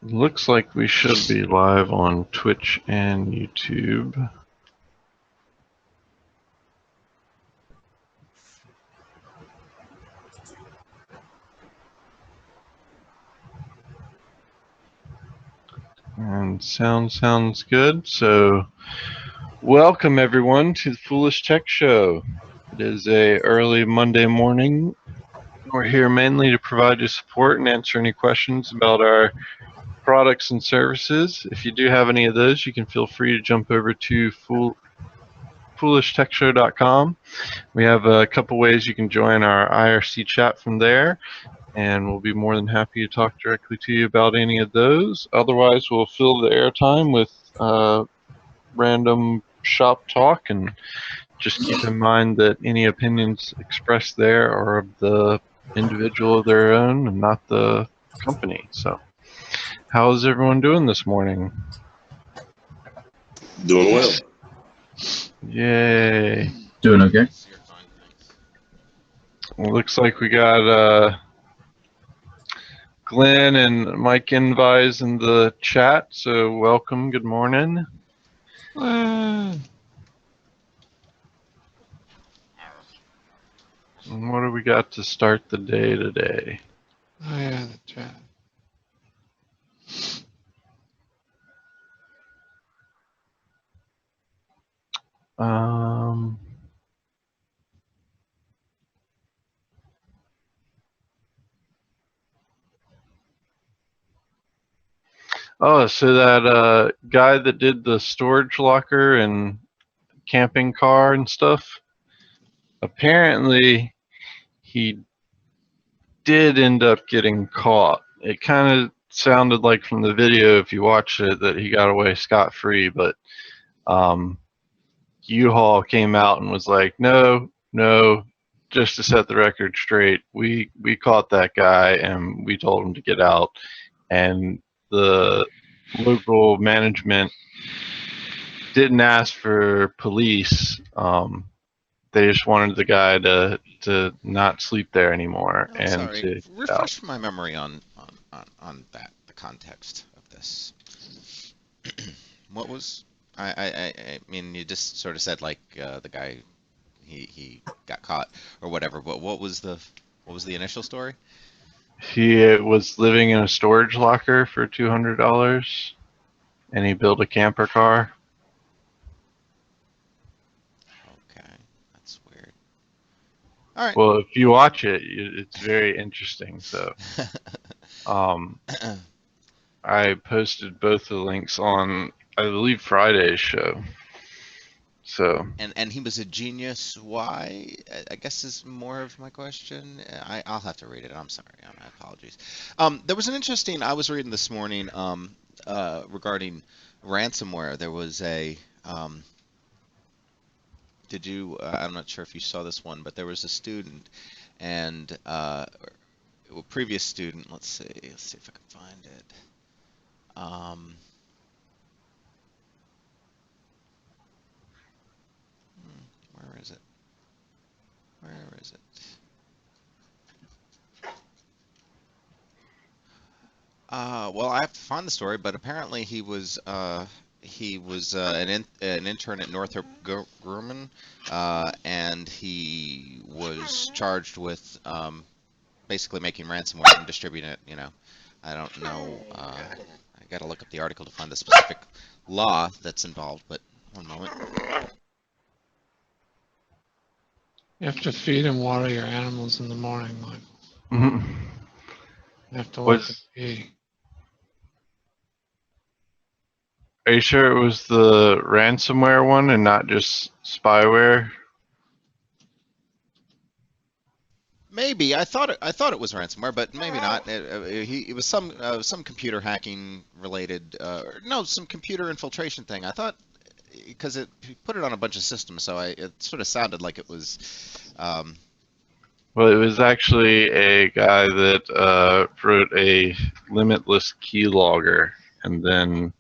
Looks like we should be live on Twitch and YouTube. And sounds good. So welcome everyone to the Foolish Tech Show. It is a early Monday morning. We're here mainly to provide you support and answer any questions about our products and services. If you do have any of those, you can feel free to jump over to foolishtechshow.com. We have a couple ways you can join our IRC chat from there, and we'll be more than happy to talk directly to you about any of those. Otherwise, we'll fill the airtime with random shop talk, and just keep in mind that any opinions expressed there are of the individual of their own and not the company. So how's everyone doing this morning? Doing well. Yay. Doing okay. Well, looks like we got Glenn and Mike Invise in the chat, so welcome, good morning. And what do we got to start the day today? Oh yeah, the chat. Oh, so that guy that did the storage locker and camping car and stuff, apparently he did end up getting caught. It kind of sounded like from the video, if you watch it, that he got away scot-free, but U-Haul came out and was like, no, just to set the record straight, we caught that guy and we told him to get out, and the local management didn't ask for police. They just wanted the guy to not sleep there anymore. I'm and sorry. to Refresh my memory on that, the context of this. What was I mean, you just sort of said like the guy he got caught or whatever, but what was the initial story? He was living in a storage locker for $200, and he built a camper car. Okay, that's weird. All right. Well, if you watch it, it's very interesting. So, I posted both the links on, I believe, Friday's show. So. And he was a genius. Why? I guess is more of my question. I'll have to read it. I'm sorry. My apologies. There was an interesting. I was reading this morning regarding ransomware. There was a. Did you? I'm not sure if you saw this one, but there was a student and a previous student. Let's see if I can find it. Where is it? Where is it? Well, I have to find the story, but apparently he was an intern at Northrop Grumman, and he was charged with basically making ransomware and distributing it. You know, I don't know. I got to look up the article to find the specific law that's involved. But one moment. You have to feed and water your animals in the morning, Michael. Mm-hmm. You have to let them pee. Are you sure it was the ransomware one and not just spyware? Maybe I thought it was ransomware, but maybe not. It was some computer hacking related, no, some computer infiltration thing. I thought because he put it on a bunch of systems, so it sort of sounded like it was. Well, it was actually a guy that wrote a limitless keylogger, and then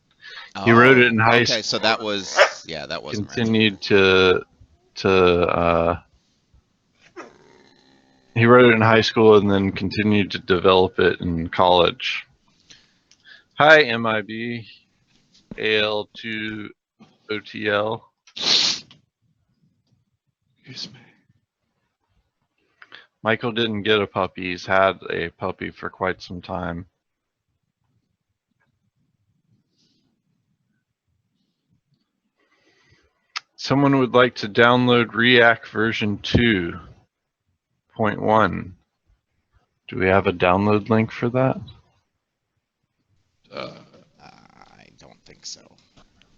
he wrote it in high school. Okay, so that was that wasn't continued to he wrote it in high school and then continued to develop it in college. Hi, MIB, AL2 OTL. Excuse me. Michael didn't get a puppy. He's had a puppy for quite some time. Someone would like to download React version 2.1. Do we have a download link for that? I don't think so.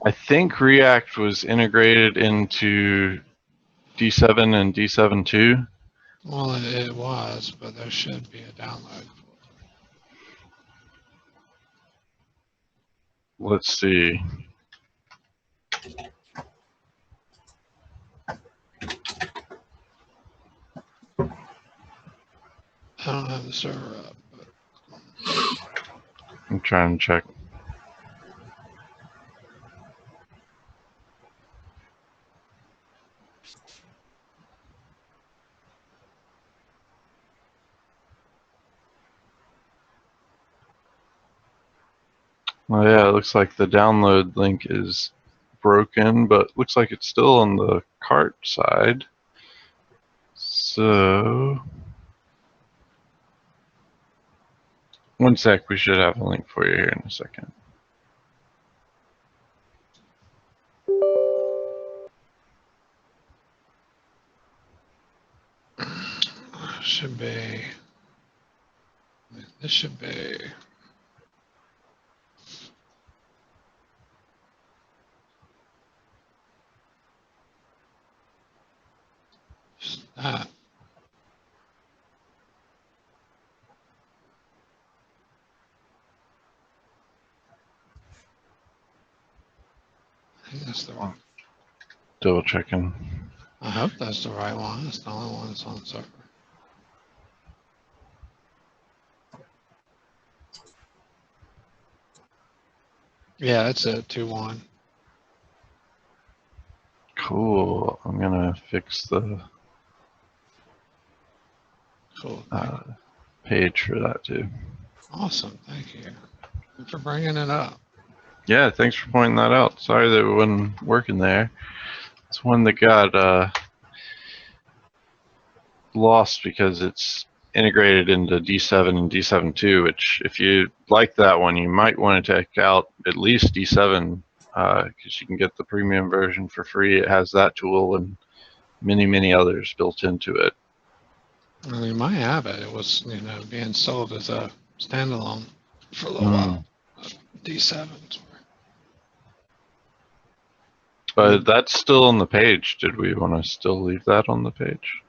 I think React was integrated into D7 and D7.2. Well, it was, but there should be a download. Let's see. I don't have the server up, but I'm trying to check. Oh yeah, it looks like the download link is broken, but looks like it's still on the cart side. So, one sec, we should have a link for you here in a second. should be. This should be. That. I think that's the right. Double checking. I hope that's the right one. It's the only one that's on the server. Yeah, that's it. 2.1. Cool. I'm gonna fix the Cool. page for that too. Awesome. Thank you. Thanks for bringing it up. Yeah, thanks for pointing that out. Sorry that it wasn't working there. It's one that got lost because it's integrated into D7 and D7.2, which if you like that one, you might want to check out at least D7 because you can get the premium version for free. It has that tool and many, many others built into it. Well, you might have it. It was, being sold as a standalone for a little while. D7s. But that's still on the page. Did we want to still leave that on the page?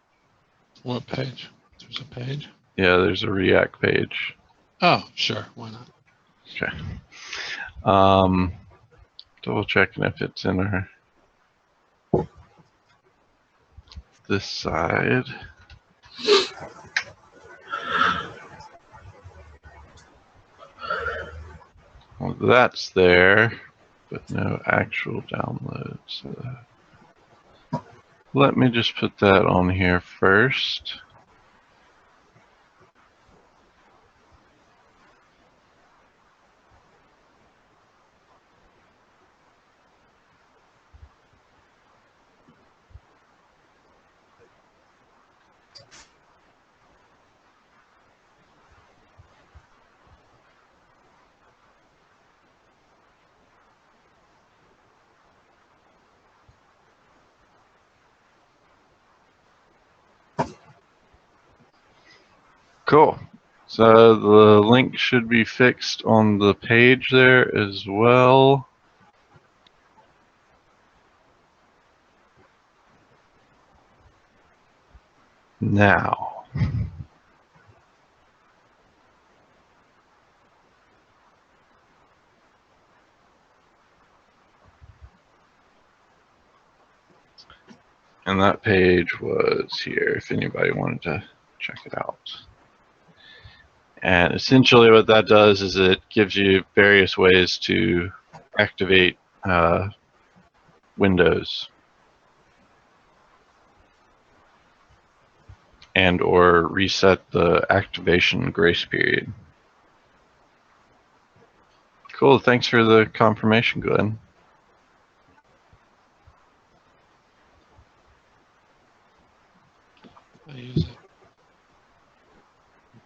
What page? There's a page? Yeah, there's a React page. Oh, sure. Why not? Okay. Double checking if it's in our this side. Well, that's there, but no actual downloads. Let me just put that on here first. Cool. So the link should be fixed on the page there as well. Now. And that page was here if anybody wanted to check it out. And essentially what that does is it gives you various ways to activate Windows and or reset the activation grace period. Cool. Thanks for the confirmation, Glenn. I use it.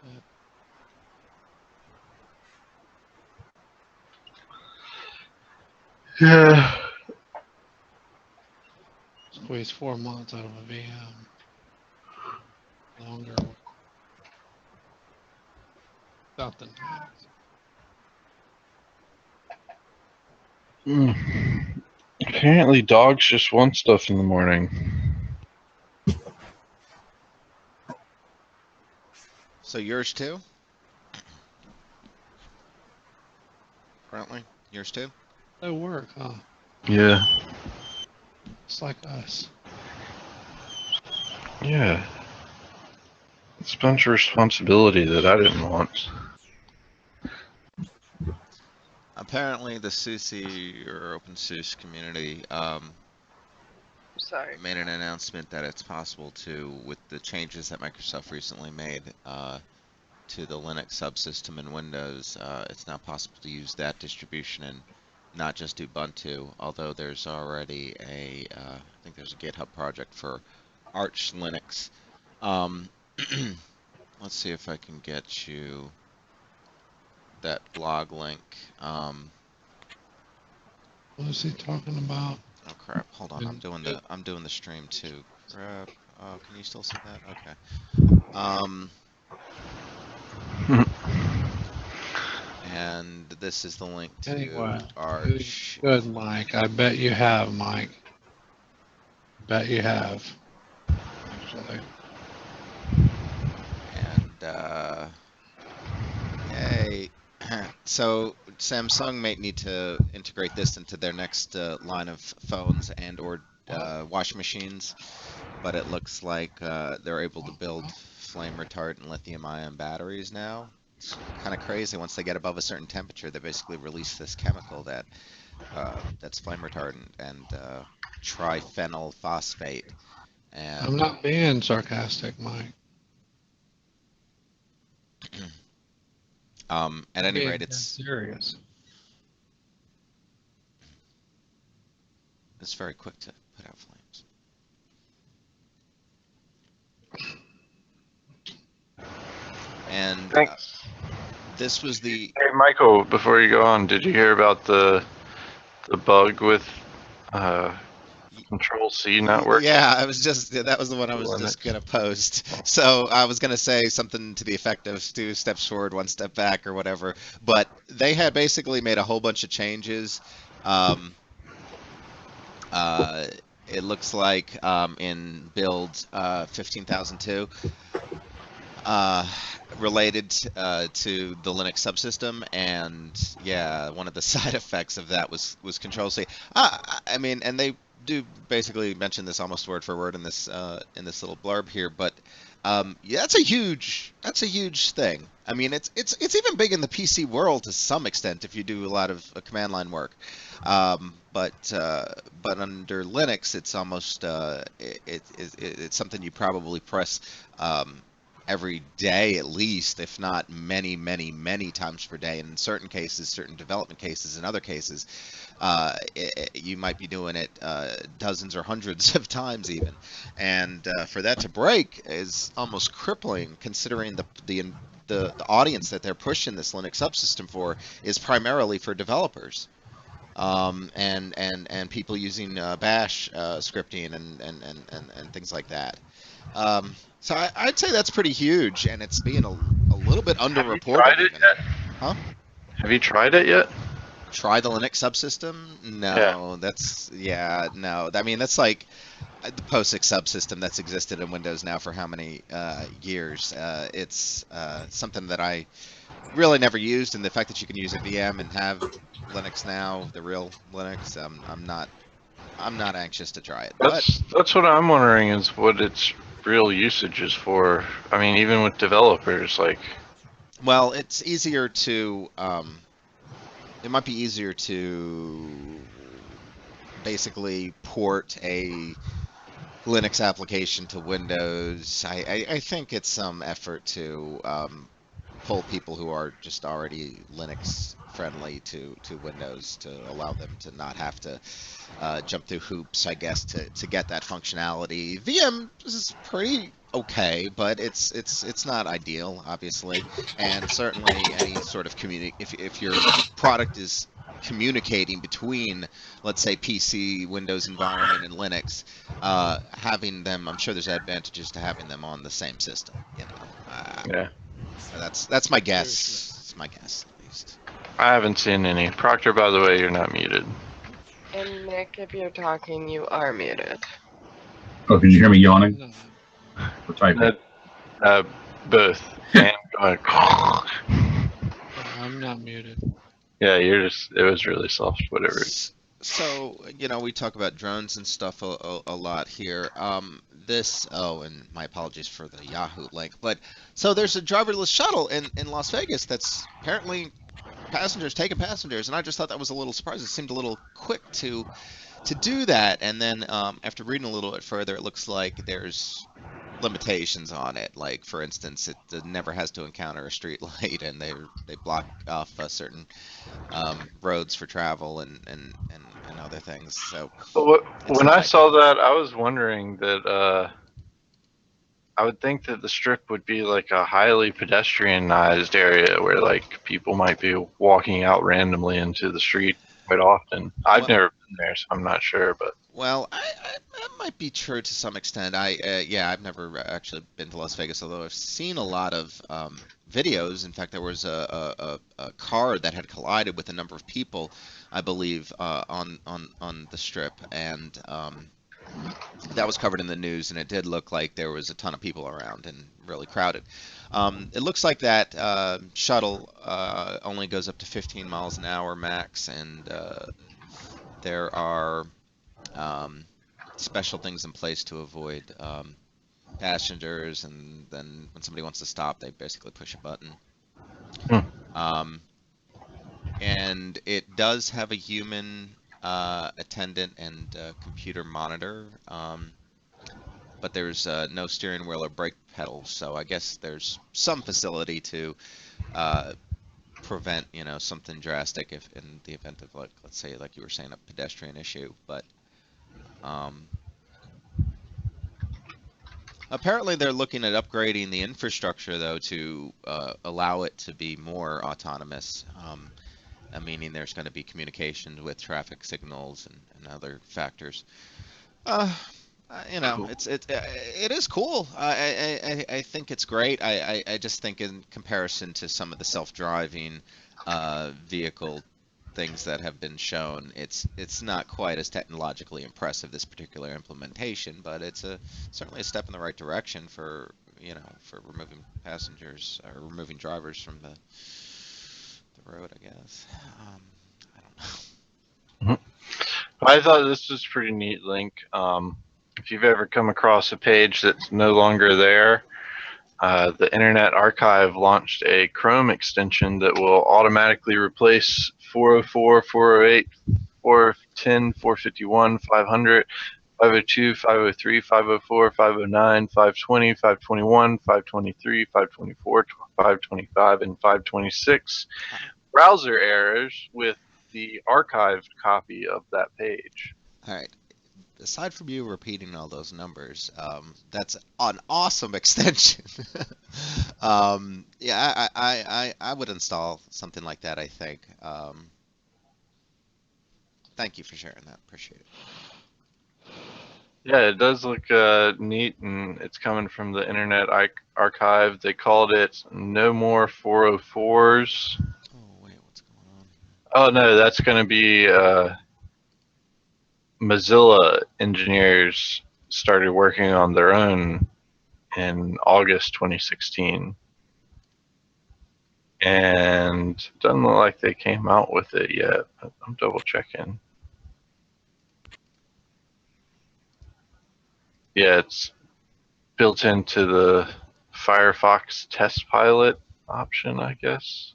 But Yeah. squeeze 4 months out of a VM. Longer without the noise. Apparently, dogs just want stuff in the morning. So yours too? Currently, yours too? They work, huh? Yeah. It's like us. Yeah. It's a bunch of responsibility that I didn't want. Apparently, the SUSE or OpenSUSE community Sorry. made an announcement that it's possible to, with the changes that Microsoft recently made to the Linux subsystem in Windows, it's now possible to use that distribution and not just Ubuntu, although there's already I think there's a GitHub project for Arch Linux. Let's see if I can get you that blog link. What is he talking about? Oh crap! Hold on, And I'm doing the stream too. Crap. Oh, can you still see that? Okay. And this is the link to anyway, Arch. good, Mike. I bet you have, Mike. Bet you have. Actually. And yay. So Samsung may need to integrate this into their next line of phones and or washing machines, but it looks like they're able to build flame retardant lithium-ion batteries now. It's kind of crazy. Once they get above a certain temperature, they basically release this chemical that's flame retardant and triphenyl phosphate. And I'm not being sarcastic, Mike. at any Being rate, dead serious. it's very quick to put out flames. And Thanks. this was the Hey, Michael, before you go on, did you hear about the bug with Control C network? Yeah, that was the one I was just Linux. gonna post. So I was gonna say something to the effect of 2 steps forward, 1 step back, or whatever. But they had basically made a whole bunch of changes. Um, it looks like in build 15,002. Related to the Linux subsystem, and yeah, one of the side effects of that was Control C. I mean, and they do basically mention this almost word for word in this little blurb here, but yeah, that's a huge thing. I mean, it's even big in the PC world to some extent if you do a lot of command line work. But under Linux, it's almost it's something you probably press every day at least, if not many, many, many times per day. And in certain cases, certain development cases, in other cases, you might be doing it dozens or hundreds of times even. And for that to break is almost crippling, considering the audience that they're pushing this Linux subsystem for is primarily for developers. And people using Bash scripting and things like that. So I'd say that's pretty huge, and it's being a little bit Have you underreported tried it even. yet? Huh? Have you tried it yet? Try the Linux subsystem? No, no. I mean, that's like the POSIX subsystem that's existed in Windows now for how many years? It's something that I really never used, and the fact that you can use a VM and have Linux now, the real Linux, I'm not anxious to try it. But That's what I'm wondering is what its real usage is for. I mean, even with developers, like. well, it's easier to it might be easier to basically port a Linux application to Windows. I think it's some effort to pull people who are just already Linux friendly to Windows to allow them to not have to jump through hoops, I guess, to get that functionality. VM is pretty okay, but it's not ideal, obviously, and certainly any sort of if your product is communicating between, let's say, PC, Windows environment, and Linux, having them, I'm sure there's advantages to having them on the same system. Yeah. That's my guess. It's my guess, at least. I haven't seen any. Proctor, by the way, you're not muted. And Nick, if you're talking, you are muted. Oh, did you hear me yawning? No. Or typing? Both. And going, I'm not muted. yeah, you're just, it was really soft, whatever. So, we talk about drones and stuff a lot here. And my apologies for the Yahoo link, but so there's a driverless shuttle in Las Vegas that's apparently taking passengers, and I just thought that was a little surprising. It seemed a little quick to do that, and then after reading a little bit further, it looks like there's limitations on it. Like, for instance, it never has to encounter a street light, and they block off certain roads for travel and other things. So when I saw that, I was wondering that I would think that the strip would be like a highly pedestrianized area where like people might be walking out randomly into the street quite often. I've never been there, so I'm not sure, but well, that might be true to some extent. I've never actually been to Las Vegas, although I've seen a lot of videos. In fact, there was a car that had collided with a number of people, I believe, on the strip, and that was covered in the news, and it did look like there was a ton of people around and really crowded. It looks like that shuttle only goes up to 15 miles an hour max, and there are special things in place to avoid passengers, and then when somebody wants to stop, they basically push a button. And it does have a human attendant and computer monitor, but there's no steering wheel or brake pedal, so I guess there's some facility to prevent, something drastic if in the event of, like, let's say, like you were saying, a pedestrian issue. But apparently they're looking at upgrading the infrastructure, though, to allow it to be more autonomous, meaning there's going to be communication with traffic signals and other factors. Cool. It is cool. I think it's great. I just think in comparison to some of the self-driving vehicle things that have been shown, it's not quite as technologically impressive, this particular implementation, but it's certainly a step in the right direction for removing passengers or removing drivers from the road, I guess. I don't know. I thought this was a pretty neat link. If you've ever come across a page that's no longer there, the Internet Archive launched a Chrome extension that will automatically replace 404, 408, 410, 451, 500, 502, 503, 504, 509, 520, 521, 523, 524, 525, and 526 browser errors with the archived copy of that page. All right. Aside from you repeating all those numbers, that's an awesome extension. I would install something like that, I think. Thank you for sharing that. Appreciate it. Yeah, it does look neat, and it's coming from the Internet Archive. They called it No More 404s. Oh, wait, what's going on here? Oh, no, that's going to be Mozilla engineers started working on their own in August 2016. And it doesn't look like they came out with it yet, but I'm double checking. Yeah, it's built into the Firefox test pilot option, I guess.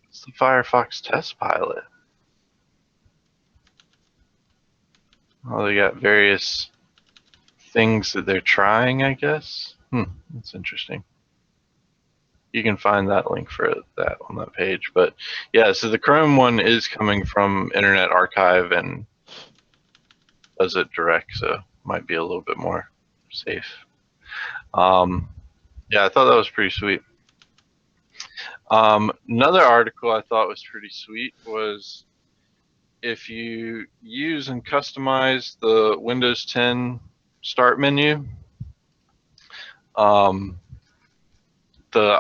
It's the Firefox test pilot. Well, they got various things that they're trying, I guess. That's interesting. you can find that link for that on that page. But yeah, so the Chrome one is coming from Internet Archive and does it direct, so might be a little bit more safe. Yeah, I thought that was pretty sweet. Another article I thought was pretty sweet was if you use and customize the Windows 10 start menu, the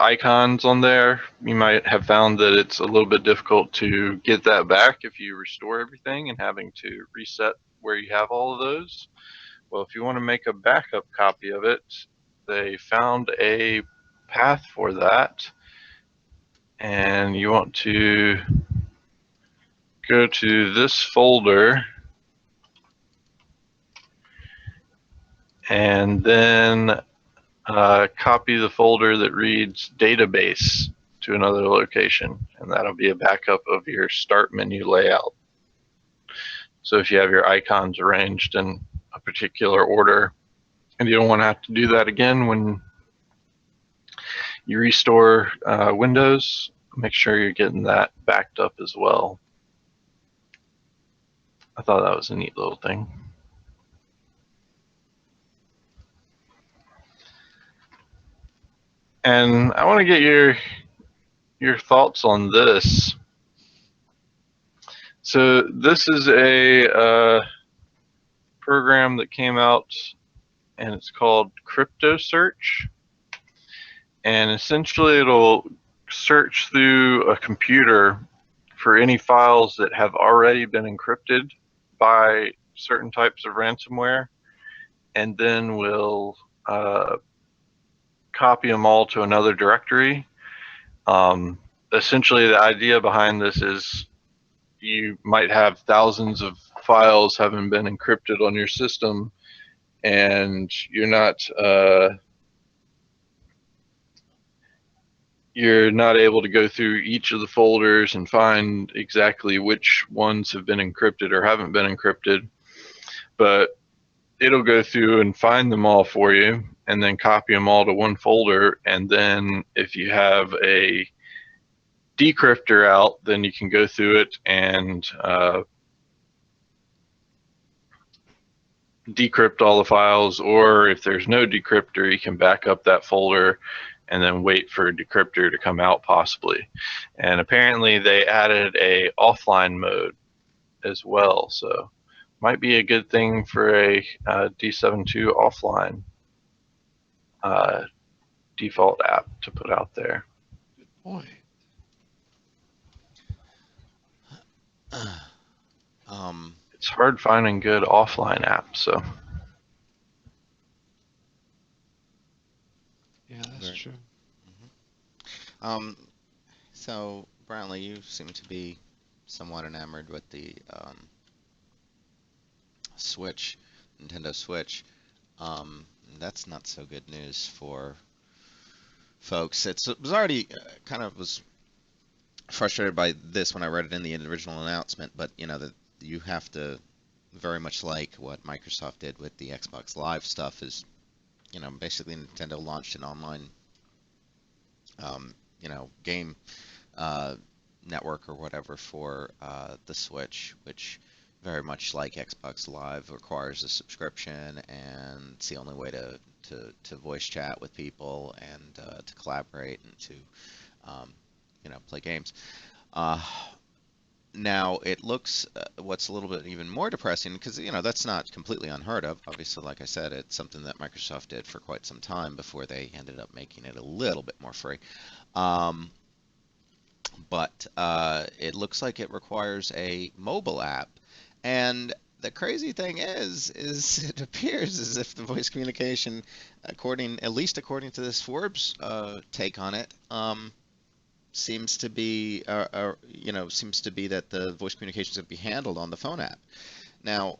icons on there, you might have found that it's a little bit difficult to get that back if you restore everything and having to reset where you have all of those. Well, if you want to make a backup copy of it, they found a path for that. And you want to go to this folder and then copy the folder that reads database to another location, and that'll be a backup of your start menu layout. So if you have your icons arranged in a particular order and you don't want to have to do that again when you restore Windows, make sure you're getting that backed up as well. I thought that was a neat little thing. And I want to get your thoughts on this. So this is a program that came out, and it's called Crypto Search. And essentially, it'll search through a computer for any files that have already been encrypted by certain types of ransomware, and then will copy them all to another directory. Essentially, the idea behind this is you might have thousands of files having been encrypted on your system, and you're not able to go through each of the folders and find exactly which ones have been encrypted or haven't been encrypted, but it'll go through and find them all for you and then copy them all to one folder. And then if you have a decryptor out, then you can go through it and decrypt all the files, or if there's no decryptor, you can back up that folder and then wait for a decryptor to come out possibly. And apparently they added a offline mode as well, so might be a good thing for a D72 offline default app to put out there. Good point. It's hard finding good offline apps, so. Yeah, that's Right. true. So Brownlee, you seem to be somewhat enamored with the Switch, Nintendo Switch. That's not so good news for folks. It was already kind of was frustrated by this when I read it in the original announcement, but you know that you have to, very much like what Microsoft did with the Xbox Live stuff, is basically Nintendo launched an online game network or whatever for the Switch, which very much like Xbox Live requires a subscription, and it's the only way to voice chat with people and to collaborate and to play games. Now it looks what's a little bit even more depressing, because that's not completely unheard of. Obviously, like I said, it's something that Microsoft did for quite some time before they ended up making it a little bit more free. But it looks like it requires a mobile app, and the crazy thing is it appears as if the voice communication, at least according to this Forbes take on it, seems to be that the voice communications can be handled on the phone app. Now,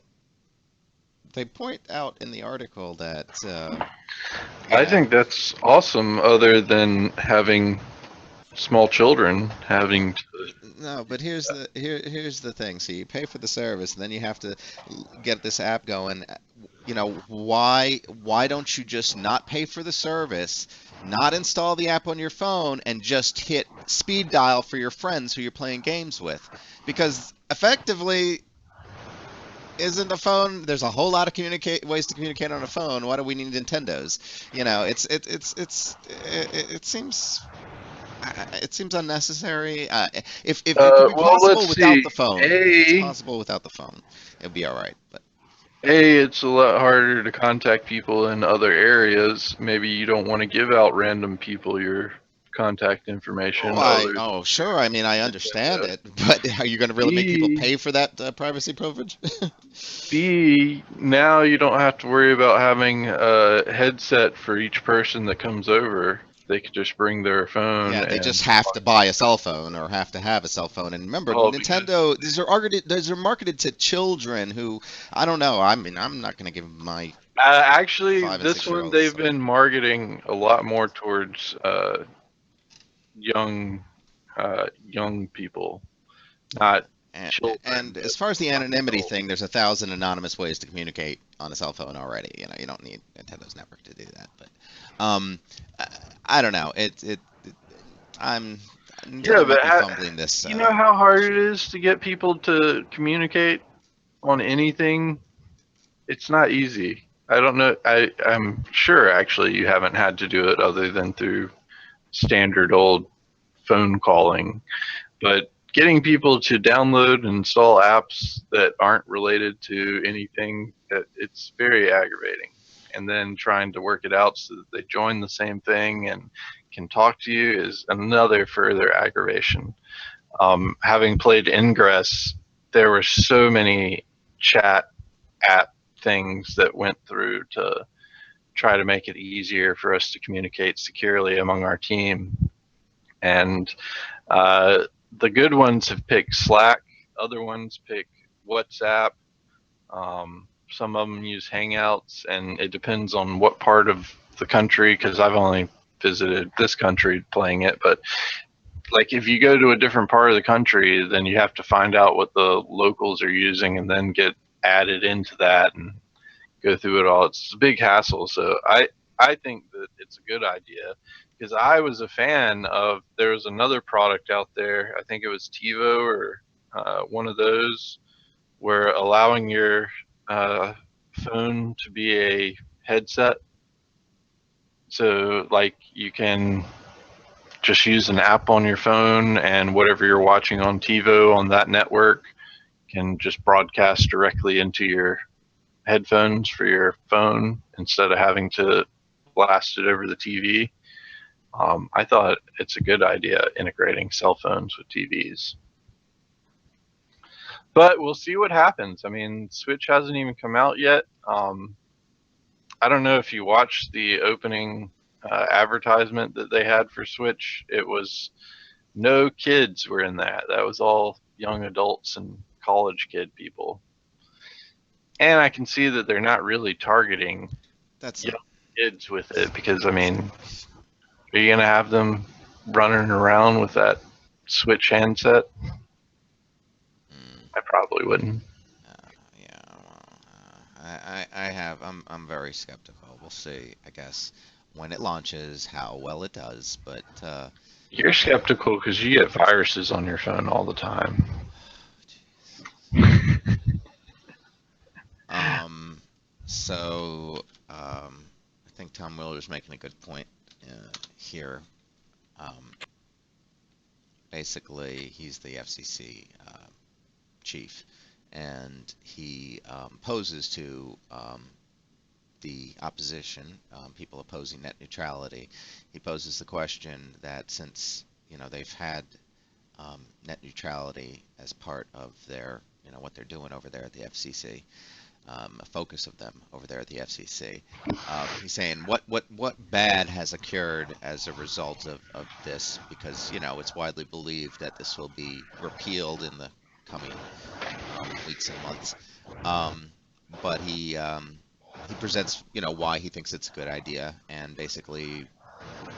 they point out in the article that I think that's awesome, other than having small children having to. No, but here's the thing. So you pay for the service, and then you have to get this app going. Why don't you just not pay for the service not install the app on your phone and just hit speed dial for your friends who you're playing games with. Because effectively, isn't a phone, there's a whole lot of ways to communicate on a phone. Why do we need Nintendos? You know, it seems unnecessary. If it could be Well, possible let's without see. the phone, if it's A, possible without the phone, it'd be all right. But it's a lot harder to contact people in other areas. Maybe you don't want to give out random people your contact information. oh sure. I mean, I understand it, but are you going to really make people B, pay for that privacy privilege? B, now you don't have to worry about having a headset for each person that comes over. They could just bring their phone Yeah, they and, just have to buy a cell phone or have to have a cell phone. And remember, well, because Nintendo, these are marketed to children who, I don't know. I mean, I'm not going to give my actually, 5 and this 6 year one olds they've something. been marketing a lot more towards young young people, not And children, as but far as the young anonymity adults. thing, there's 1,000 anonymous ways to communicate on a cell phone already. You don't need Nintendo's network to do that. But I, I don't know. I'm Yeah, Nintendo but might be fumbling this. you know how hard This it year. is to get people to communicate on anything? It's not easy. I don't know. I'm sure actually you haven't had to do it other than through standard old phone calling. But getting people to download and install apps that aren't related to anything, it's very aggravating. And then trying to work it out so that they join the same thing and can talk to you is another further aggravation. Having played Ingress, there were so many chat app things that went through to try to make it easier for us to communicate securely among our team. And uh, the good ones have picked Slack, other ones pick WhatsApp. Some of them use Hangouts, and it depends on what part of the country, because I've only visited this country playing it, but like if you go to a different part of the country, then you have to find out what the locals are using and then get added into that and go through it all. It's a big hassle. So I think that it's a good idea because I was a fan of, there was another product out there. I think it was TiVo or one of those, where allowing your uh, phone to be a headset. So like you can just use an app on your phone and whatever you're watching on TiVo on that network can just broadcast directly into your headphones for your phone instead of having to blast it over the TV. I thought it's a good idea integrating cell phones with TVs. But we'll see what happens. I mean, Switch hasn't even come out yet. I don't know if you watched the opening advertisement that they had for Switch. It was no kids were in that. That was all young adults and college kid people. And I can see that they're not really targeting That's young kids with it because, I mean, are you going to have them running around with that Switch handset? mm, I probably wouldn't. yeah. Well, I'm very skeptical. We'll see. I guess when it launches, how well it does. But You're skeptical because you get viruses on your phone all the time. Um, so I think Tom Willer's making a good point here. Um, Basically, he's the FCC chief, and he poses to the opposition, people opposing net neutrality. He poses the question that since they've had net neutrality as part of their what they're doing over there at the FCC, a focus of them over there at the FCC. He's saying what bad has occurred as a result of this, because it's widely believed that this will be repealed in the coming weeks and months. But he presents why he thinks it's a good idea, and basically,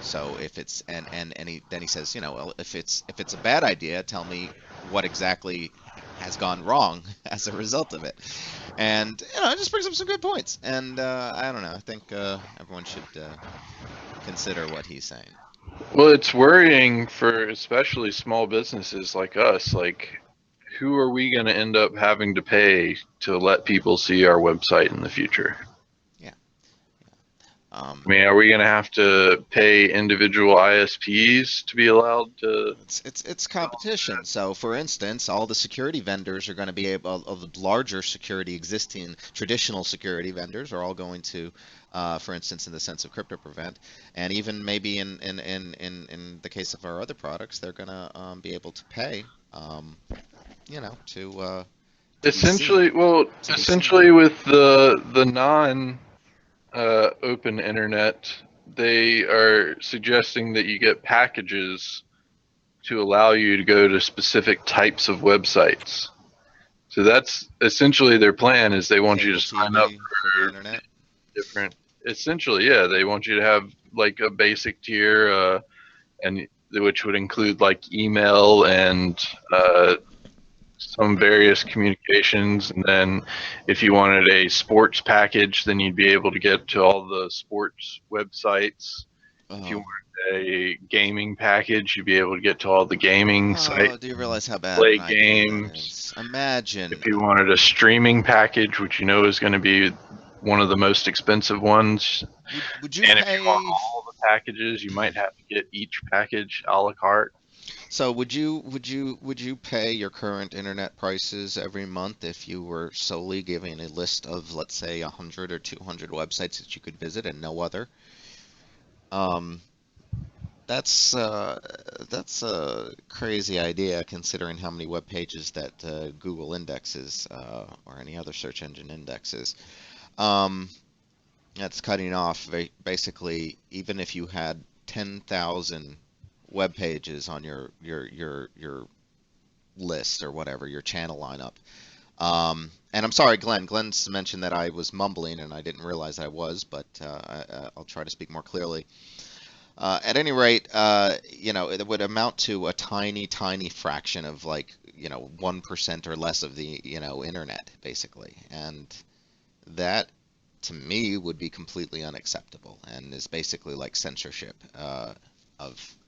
so if it's and he then he says, well, if it's a bad idea, tell me what exactly has gone wrong as a result of it. And it just brings up some good points. And I don't know. I think everyone should consider what he's saying. Well, it's worrying for especially small businesses like us. Like, who are we going to end up having to pay to let people see our website in the future? I mean, are we going to have to pay individual ISPs to be allowed to? It's competition. So, for instance, all the security vendors are going to be able, of the larger security existing traditional security vendors are all going to, for instance, in the sense of crypto prevent, and even maybe in the case of our other products, they're going to be able to pay, to Essentially, with the non open internet, they are suggesting that you get packages to allow you to go to specific types of websites. So that's essentially their plan, is they want you to sign up for the internet. Different. Essentially, yeah, they want you to have like a basic tier, and which would include like email and some various communications, and then if you wanted a sports package, then you'd be able to get to all the sports websites. If you wanted a gaming package, you'd be able to get to all the gaming sites. Do you realize how bad play an idea that games. is? Imagine. If you wanted a streaming package, which you know is going to be one of the most expensive ones, would you and pay? if you want all the packages, you might have to get each package a la carte. So would you pay your current internet prices every month if you were solely giving a list of, let's say, 100 or 200 websites that you could visit and no other? That's a crazy idea considering how many web pages that Google indexes or any other search engine indexes. That's cutting off basically, even if you had 10,000 web pages on your list or whatever, your channel lineup. And I'm sorry, Glenn. Glenn's mentioned that I was mumbling and I didn't realize I was, but I'll try to speak more clearly. At any rate, it would amount to a tiny, tiny fraction of 1% or less of the, internet, basically. And that, to me, would be completely unacceptable and is basically like censorship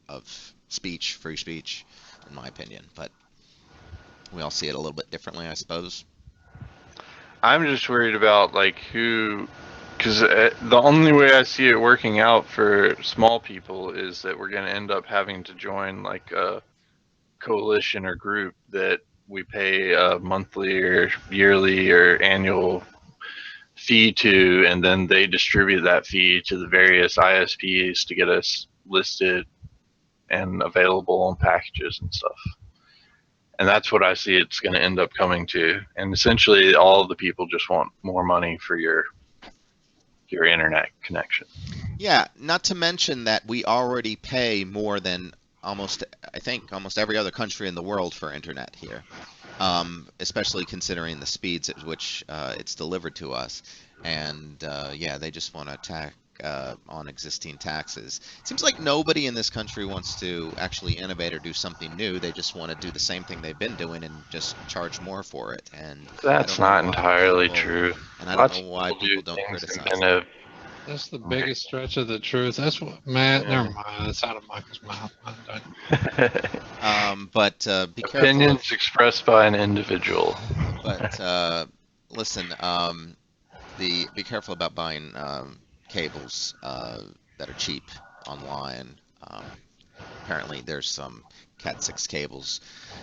of speech, free speech, in my opinion. But we all see it a little bit differently, I suppose. I'm just worried about because the only way I see it working out for small people is that we're going to end up having to join like a coalition or group that we pay a monthly or yearly or annual fee to, and then they distribute that fee to the various ISPs to get us listed and available on packages and stuff. And that's what I see it's going to end up coming to. And essentially, all of the people just want more money for your internet connection. Yeah, not to mention that we already pay more than almost every other country in the world for internet here, especially considering the speeds at which it's delivered to us. And they just want to tack on existing taxes. It seems like nobody in this country wants to actually innovate or do something new. They just want to do the same thing they've been doing and just charge more for it. And that's not entirely true. And I don't know why people don't criticize it. That's the biggest stretch of the truth. That's what, man. Yeah. Never mind. That's out of Michael's mouth. But be careful. Opinions expressed by an individual. But listen, be careful about buying cables that are cheap online. Apparently, there's some Cat 6 cables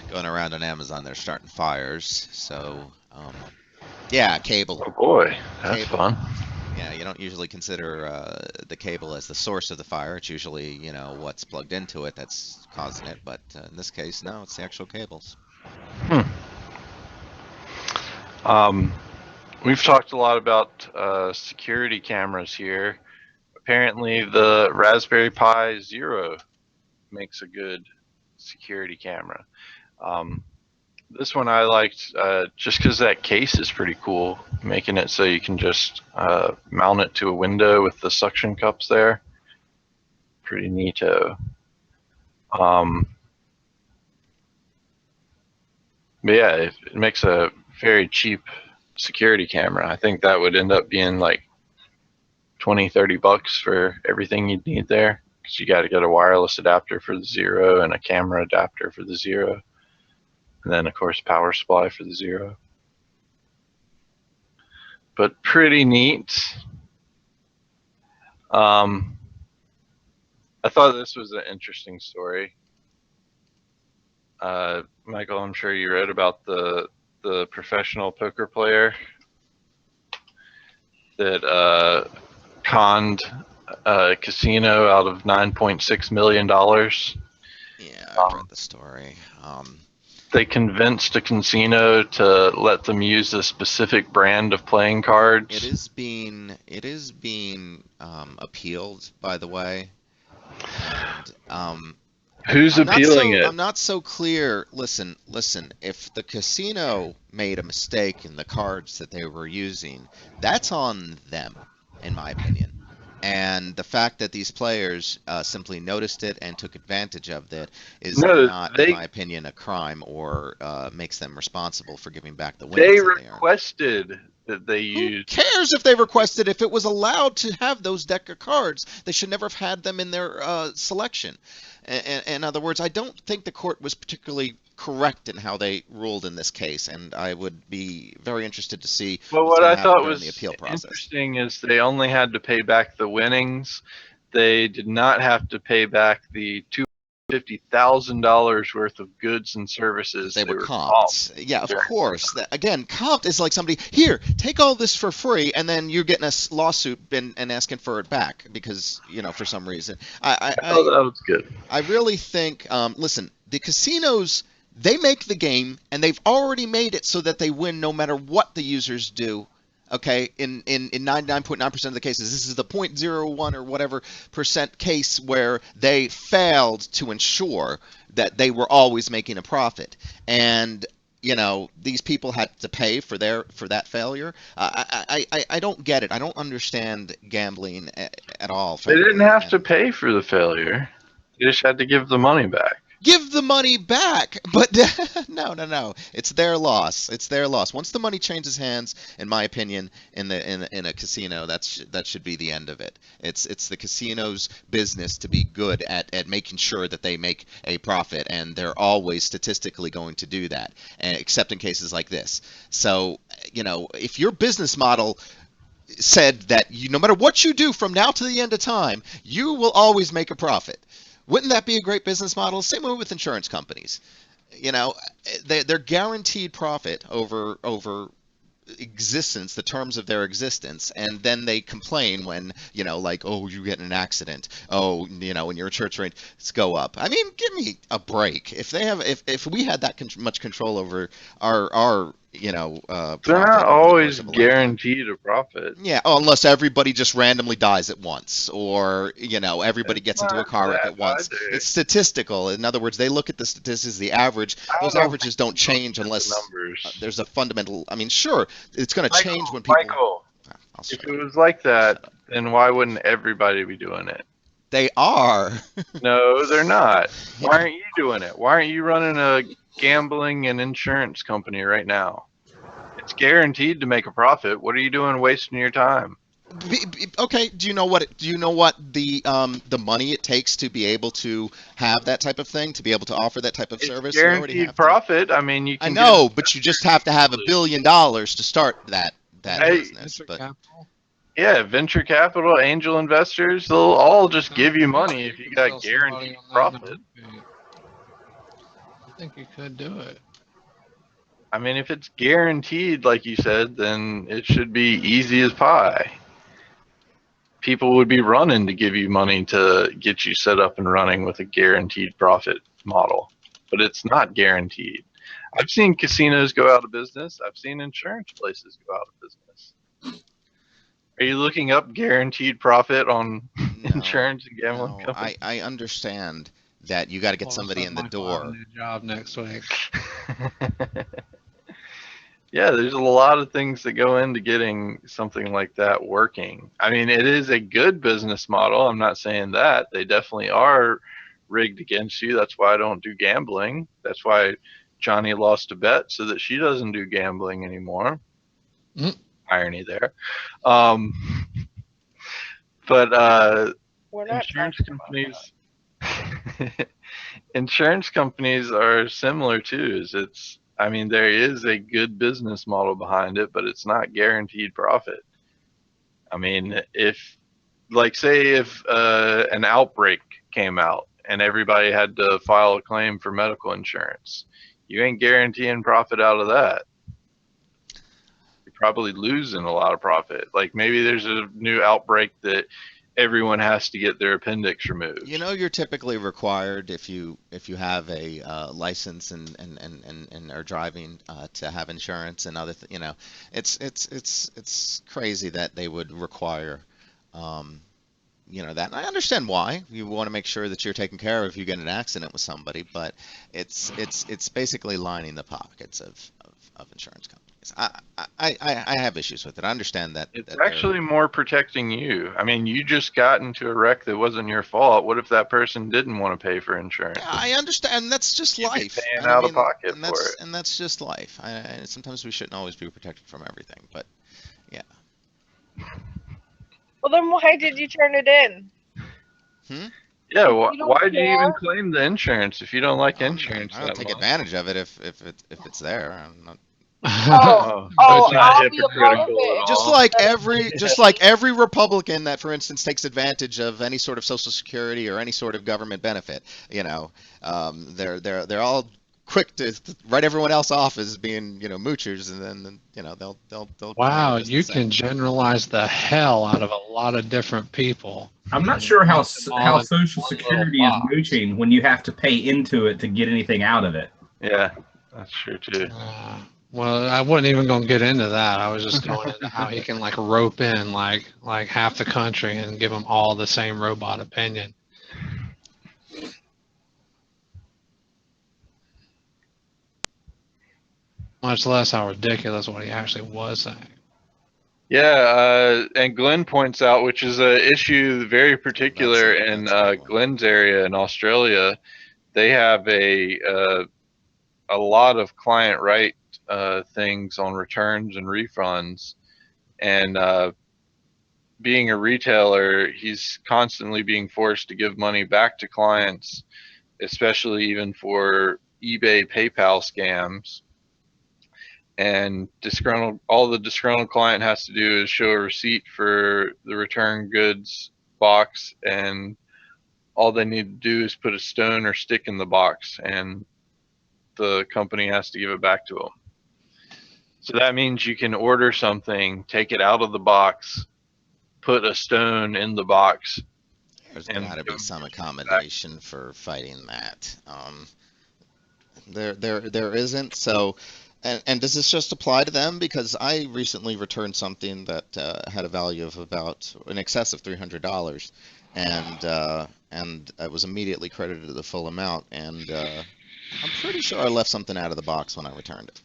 going around on Amazon. They're starting fires. So, cable. Oh boy, that's fun. Yeah, you don't usually consider the cable as the source of the fire. It's usually, what's plugged into it that's causing it. But in this case, no, it's the actual cables. We've talked a lot about security cameras here. Apparently, the Raspberry Pi Zero makes a good security camera. This one I liked just because that case is pretty cool, making it so you can just mount it to a window with the suction cups there. Pretty neato. But yeah, it makes a very cheap security camera. I think that would end up being like 20-30 bucks for everything you'd need there, because you got to get a wireless adapter for the Zero and a camera adapter for the Zero, and then of course power supply for the Zero. But pretty neat. I thought this was an interesting story. Michael, I'm sure you read about the professional poker player that conned a casino out of $9.6 million. Yeah, I've read the story. They convinced a casino to let them use a specific brand of playing cards. It is being appealed, by the way. And Who's appealing it? I'm not so clear. Listen. If the casino made a mistake in the cards that they were using, that's on them, in my opinion. And the fact that these players simply noticed it and took advantage of it is not, in my opinion, a crime or makes them responsible for giving back the winnings. They requested that they use. Who cares if they requested? If it was allowed to have those deck of cards, they should never have had them in their selection. In other words, I don't think the court was particularly correct in how they ruled in this case, and I would be very interested to see. Well, what I thought was interesting is they only had to pay back the winnings. They did not have to pay back the $250,000 worth of goods and services. They were comped. Yeah, of course. Again, comped is like somebody, here, take all this for free, and then you're getting a lawsuit and asking for it back because, for some reason. I thought that was good. I really think, listen, the casinos, they make the game, and they've already made it so that they win no matter what the users do. Okay, in 99.9% of the cases, this is the 0.01 or whatever percent case where they failed to ensure that they were always making a profit, and these people had to pay for that failure. I don't get it. I don't understand gambling at all. They didn't have to pay for the failure. They just had to give the money back. Give the money back, but no. It's their loss. It's their loss. Once the money changes hands, in my opinion, in a casino, that should be the end of it. It's the casino's business to be good at making sure that they make a profit, and they're always statistically going to do that, except in cases like this. So, if your business model said that no matter what you do from now to the end of time, you will always make a profit. Wouldn't that be a great business model? Same way with insurance companies. They're guaranteed profit over existence, the terms of their existence, and then they complain when, oh, you get in an accident. Oh, when your insurance rates go up. I mean, give me a break. If we had that much control over our they're not always guaranteed a profit. Yeah, unless everybody just randomly dies at once, or everybody gets into a car wreck at once. It's statistical. In other words, they look at the statistics, the average. Those averages don't change unless there's a fundamental. I mean, sure, it's going to change when people. Michael, if it was like that, then why wouldn't everybody be doing it? They are. No, they're not. Why aren't you doing it? Why aren't you running a gambling and insurance company right now? It's guaranteed to make a profit. What are you doing wasting your time? Okay, do you know what the money it takes to be able to have that type of thing, to be able to offer that type of service? Guaranteed profit. I mean, you can. I know, but you just have to have $1 billion to start that business. Yeah, venture capital, angel investors, they'll all just give you money if you got guaranteed profit. I think you could do it. I mean, if it's guaranteed, like you said, then it should be easy as pie. People would be running to give you money to get you set up and running with a guaranteed profit model, but it's not guaranteed. I've seen casinos go out of business. I've seen insurance places go out of business. Are you looking up guaranteed profit on insurance and gambling companies? I understand that you got to get somebody in the door. New job next week. Yeah, there's a lot of things that go into getting something like that working. I mean, it is a good business model. I'm not saying that. They definitely are rigged against you. That's why I don't do gambling. That's why I Johnny lost a bet so that she doesn't do gambling anymore. Irony there. But We're not insurance talking about companies insurance companies are similar too. I mean, there is a good business model behind it, but it's not guaranteed profit. I mean, say if an outbreak came out and everybody had to file a claim for medical insurance, you ain't guaranteeing profit out of that. You're probably losing a lot of profit. Like maybe there's a new outbreak that everyone has to get their appendix removed. You know, you're typically required if you have a license and are driving to have insurance and other you know, it's crazy that they would require you know that. And I understand why. You want to make sure that you're taken care of if you get in an accident with somebody, but it's basically lining the pockets of insurance companies. I have issues with it. I understand that. It's actually more protecting you. I mean, you just got into a wreck that wasn't your fault. What if that person didn't want to pay for insurance? Yeah, I understand. That's just You'd be life. paying out of pocket and for it. And that's just life. Sometimes we shouldn't always be protected from everything, but yeah. Well, then why did you turn it in? Yeah, If you don't why do you even care- claim the insurance if you don't like insurance? I don't that take much? advantage of it if it's there. I'm not. Oh, It's not I'll be a part of hypocritical it. at Just all. like every Republican that, for instance, takes advantage of any sort of Social Security or any sort of government benefit, you know, they're all quick to write everyone else off as being, you know, moochers, and then you know they'll. Wow, you can generalize the hell out of a lot of different people. I'm not sure how all in Social one Security little is box. mooching when you have to pay into it to get anything out of it. Yeah, that's true too. Well, I wasn't even going to get into that. I was just going into how he can like rope in like half the country and give them all the same robot opinion. Much less how ridiculous what he actually was saying. Yeah, and Glenn points out, which is an issue very particular in Glenn's area in Australia. They have a lot of client right things on returns and refunds, and being a retailer, he's constantly being forced to give money back to clients, especially even for eBay, PayPal scams. And all the disgruntled client has to do is show a receipt for the return goods box, and all they need to do is put a stone or stick in the box, and the company has to give it back to them. So that means you can order something, take it out of the box, put a stone in the box. There's got to be some accommodation for fighting that. There isn't. So, and does this just apply to them? Because I recently returned something that had a value of about in excess of $300, and it was immediately credited to the full amount. And I'm pretty sure I left something out of the box when I returned it,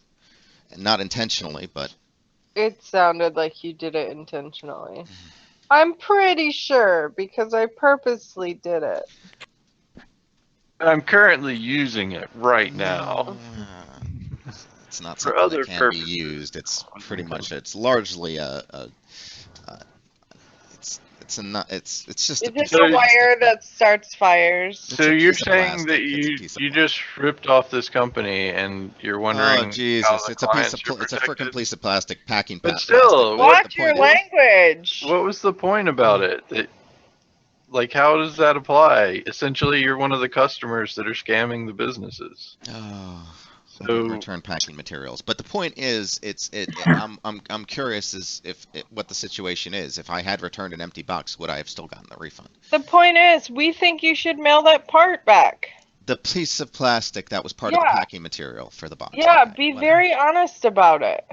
and not intentionally, but It sounded like you did it intentionally. I'm pretty sure because I purposely did it. I'm currently using it right now. It's not For something other that can purposes. be used. It's pretty much. It's largely it's just a Is piece it of the wire plastic. that starts fires? So a you're piece of saying that plastic. It's a you piece of you plastic. just ripped off this company and you're wondering Oh how Jesus! the It's a piece of clients are it's a protected? freaking piece of plastic packing But plastic. still, Watch your language. What was the point about it? Like, how does that apply? Essentially, you're one of the customers that are scamming the businesses. Oh, So return packing materials. But the point is, I'm curious as what the situation is. If I had returned an empty box, would I have still gotten the refund? The point is, we think you should mail that part back. The piece of plastic that was part of the packing material for the box. Yeah, Okay, be whatever. very honest about it.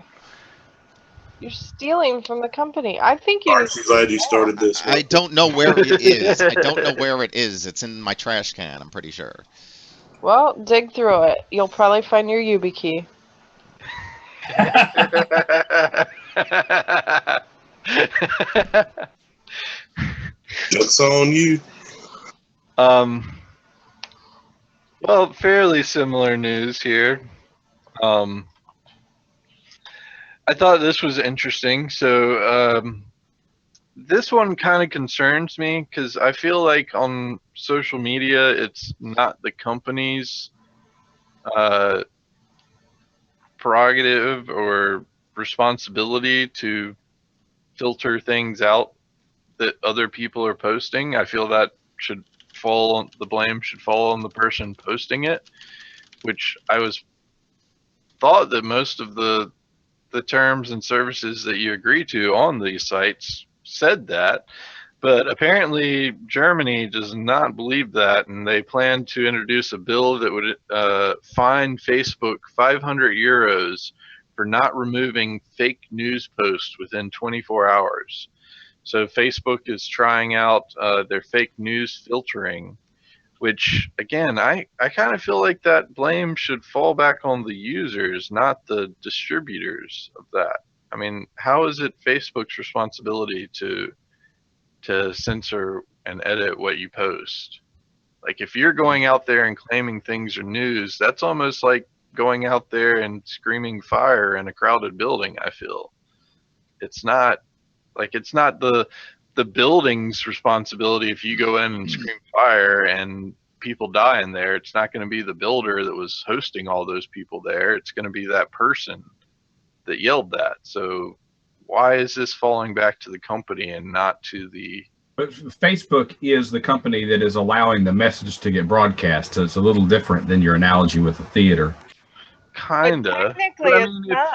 You're stealing from the company. I think you. Aren't you glad you started this? I don't know where it is. I don't know where it is. It's in my trash can, I'm pretty sure. Well, dig through it. You'll probably find your YubiKey. Joke's on you. Well, fairly similar news here. I thought this was interesting. So this one kind of concerns me because I feel like on social media, it's not the company's prerogative or responsibility to filter things out that other people are posting. I feel that the blame should fall on the person posting it, which thought that most of the terms and services that you agree to on these sites said that. But apparently, Germany does not believe that, and they plan to introduce a bill that would fine Facebook 500 euros for not removing fake news posts within 24 hours. So Facebook is trying out their fake news filtering, which, again, I kind of feel like that blame should fall back on the users, not the distributors of that. I mean, how is it Facebook's responsibility to censor and edit what you post? Like, if you're going out there and claiming things are news, that's almost like going out there and screaming fire in a crowded building. I feel it's not the building's responsibility. If you go in and scream fire and people die in there, it's not going to be the builder that was hosting all those people there. It's going to be that person that yelled that. So why is this falling back to the company and not to the... But Facebook is the company that is allowing the message to get broadcast, so it's a little different than your analogy with the theater. Kinda. Technically, But I it's mean, not.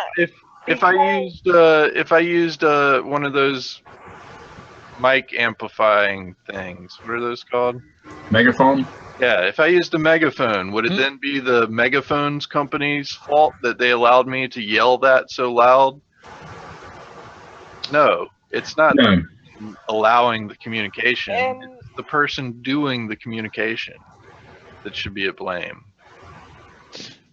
if I used one of those mic amplifying things, what are those called? Megaphone? Yeah, if I used a megaphone, would it then be the megaphones company's fault that they allowed me to yell that so loud? No, it's not No. allowing the communication. And It's the person doing the communication that should be at blame.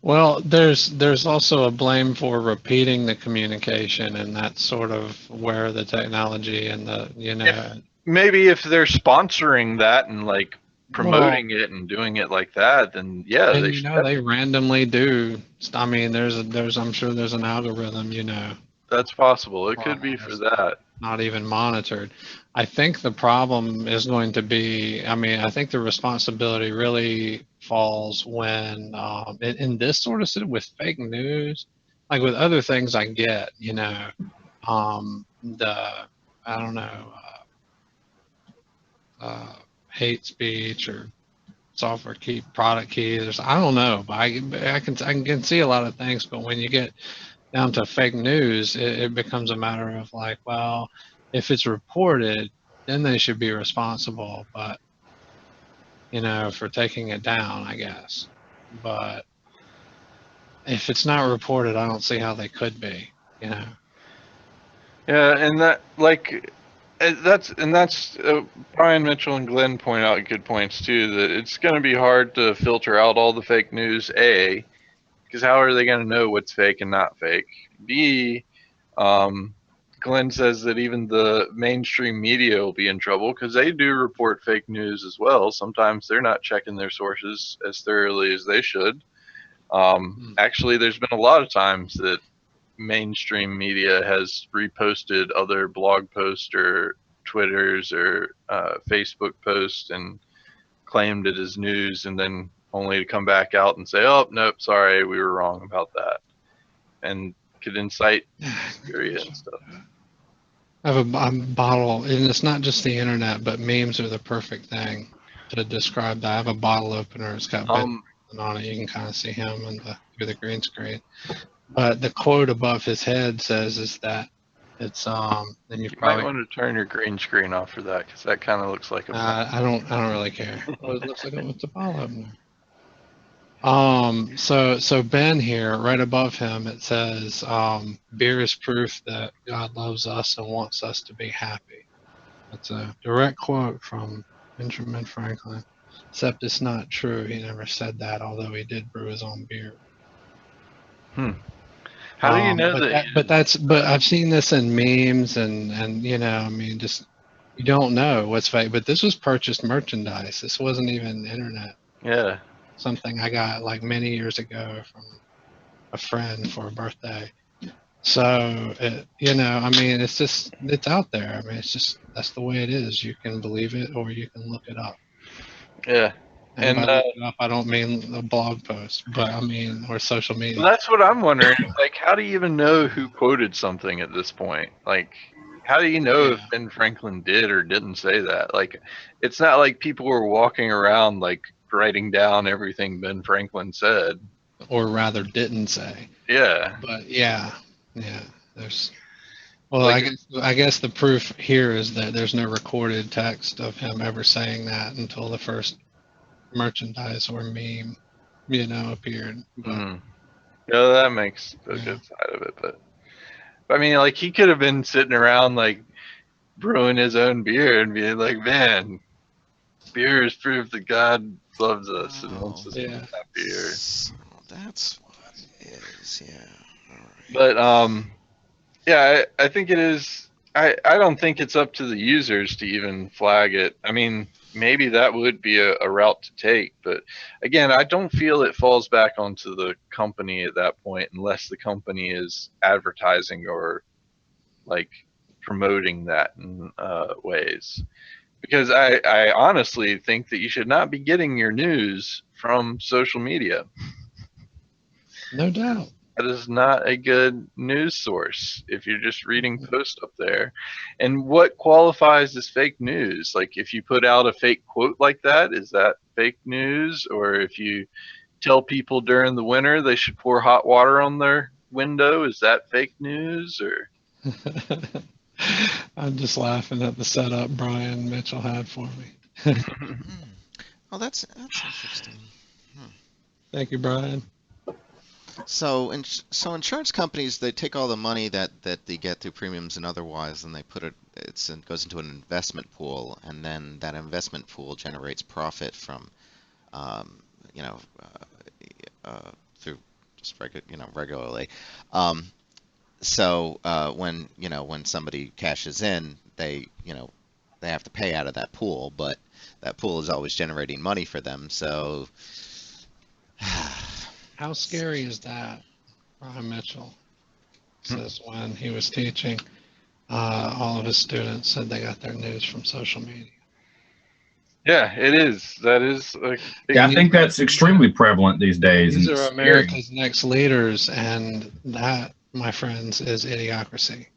Well, there's also a blame for repeating the communication, and that's sort of where the technology and the Maybe if they're sponsoring that and like promoting it and doing it like that, then yeah, and they should. they randomly do. I mean, I'm sure there's an algorithm, That's possible. It could be for that. not even monitored. I think the problem is going to be, I think the responsibility really falls when, in this sort of with fake news, like with other things I get, I don't know, hate speech or software key, product keys, I don't know, but I can see a lot of things, but when you get down to fake news, it becomes a matter of like, well, if it's reported, then they should be responsible, but for taking it down, I guess. But if it's not reported, I don't see how they could be, Yeah, and that's Brian Mitchell and Glenn point out good points too, that it's going to be hard to filter out all the fake news, A, because how are they going to know what's fake and not fake? B, Glenn says that even the mainstream media will be in trouble because they do report fake news as well. Sometimes they're not checking their sources as thoroughly as they should. Actually, there's been a lot of times that mainstream media has reposted other blog posts or Twitters or Facebook posts and claimed it as news, and then only to come back out and say, "Oh, nope, sorry, we were wrong about that," and could incite hysteria and stuff. I have a bottle, and it's not just the internet, but memes are the perfect thing to describe that. I have a bottle opener. It's got Ben on it. You can kind of see him through the green screen. But the quote above his head says is that it's and you might want to turn your green screen off for that, because that kind of looks like a I don't really care. Well, it looks like it's a bottle opener. So Ben here, right above him, it says, beer is proof that God loves us and wants us to be happy. That's a direct quote from Benjamin Franklin, except it's not true. He never said that, although he did brew his own beer. How do you know But I've seen this in memes and just, you don't know what's fake, but this was purchased merchandise. This wasn't even internet. Yeah. Something I got like many years ago from a friend for a birthday. So, I mean, it's out there. I mean, that's the way it is. You can believe it or you can look it up. Yeah. And And by look it up, I don't mean a blog post, but I mean, or social media. that's what I'm wondering. Like, how do you even know who quoted something at this point? Like, how do you know if Ben Franklin did or didn't say that? Like, it's not like people were walking around like writing down everything Ben Franklin said. Or rather didn't say. Yeah. But yeah, there's, well, Like, I guess the proof here is that there's no recorded text of him ever saying that until the first merchandise or meme, appeared. But yeah, that makes a good side of it. But I mean, like, he could have been sitting around like brewing his own beer and being like, man, beer is proof that God loves us and wants us to be happy. So that's what it is. Yeah. All right. But yeah, I think it is. I don't think it's up to the users to even flag it. I mean, maybe that would be a route to take, but again, I don't feel it falls back onto the company at that point unless the company is advertising or like promoting that in ways. Because I honestly think that you should not be getting your news from social media. no doubt. That is not a good news source if you're just reading posts up there. And what qualifies as fake news? Like, if you put out a fake quote like that, is that fake news? Or if you tell people during the winter they should pour hot water on their window, is that fake news? Or I'm just laughing at the setup Brian Mitchell had for me. Oh, that's interesting. Thank you, Brian. So insurance companies, they take all the money that they get through premiums and otherwise, and they put it goes into an investment pool, and then that investment pool generates profit from through just regularly. So when somebody cashes in, they have to pay out of that pool, but that pool is always generating money for them. So how scary is that? Brian Mitchell says when he was teaching, all of his students said they got their news from social media. yeah, it is. That is a big. I think that's extremely prevalent these days. These and are it's America's next leaders, and that, my friends, is idiocracy.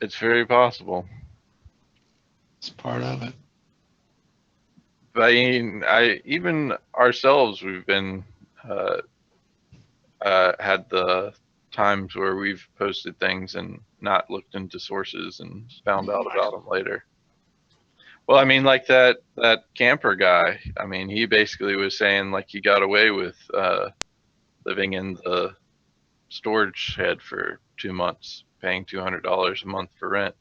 It's very possible. It's part of it. I mean, even ourselves, we've been had the times where we've posted things and not looked into sources and found out about them later. Well, I mean, like that camper guy. I mean, he basically was saying like he got away with living in the storage shed for 2 months, paying $200 a month for rent,